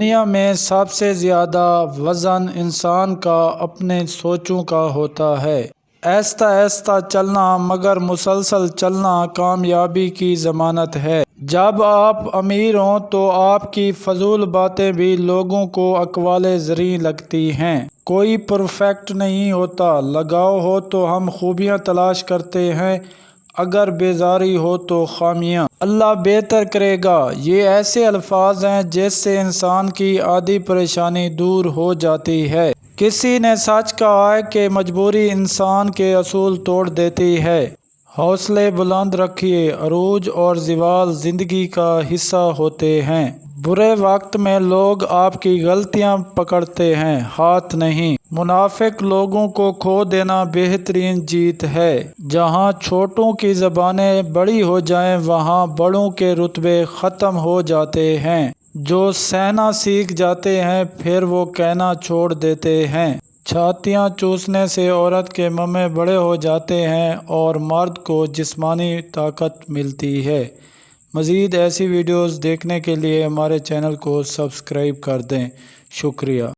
دنیا میں سب سے زیادہ وزن انسان کا اپنے سوچوں کا ہوتا ہے۔ آہستہ آہستہ چلنا مگر مسلسل چلنا کامیابی کی ضمانت ہے۔ جب آپ امیر ہوں تو آپ کی فضول باتیں بھی لوگوں کو اقوال زریں لگتی ہیں۔ کوئی پرفیکٹ نہیں ہوتا۔ لگاؤ ہو تو ہم خوبیاں تلاش کرتے ہیں، اگر بیزاری ہو تو خامیاں۔ اللہ بہتر کرے گا، یہ ایسے الفاظ ہیں جس سے انسان کی آدھی پریشانی دور ہو جاتی ہے۔ کسی نے سچ کہا ہے کہ مجبوری انسان کے اصول توڑ دیتی ہے۔ حوصلے بلند رکھیے، عروج اور زوال زندگی کا حصہ ہوتے ہیں۔ برے وقت میں لوگ آپ کی غلطیاں پکڑتے ہیں، ہاتھ نہیں۔ منافق لوگوں کو کھو دینا بہترین جیت ہے۔ جہاں چھوٹوں کی زبانیں بڑی ہو جائیں وہاں بڑوں کے رتبے ختم ہو جاتے ہیں۔ جو سہنا سیکھ جاتے ہیں پھر وہ کہنا چھوڑ دیتے ہیں۔ چھاتیاں چوسنے سے عورت کے ممے بڑے ہو جاتے ہیں اور مرد کو جسمانی طاقت ملتی ہے۔ مزید ایسی ویڈیوز دیکھنے کے لیے ہمارے چینل کو سبسکرائب کر دیں۔ شکریہ۔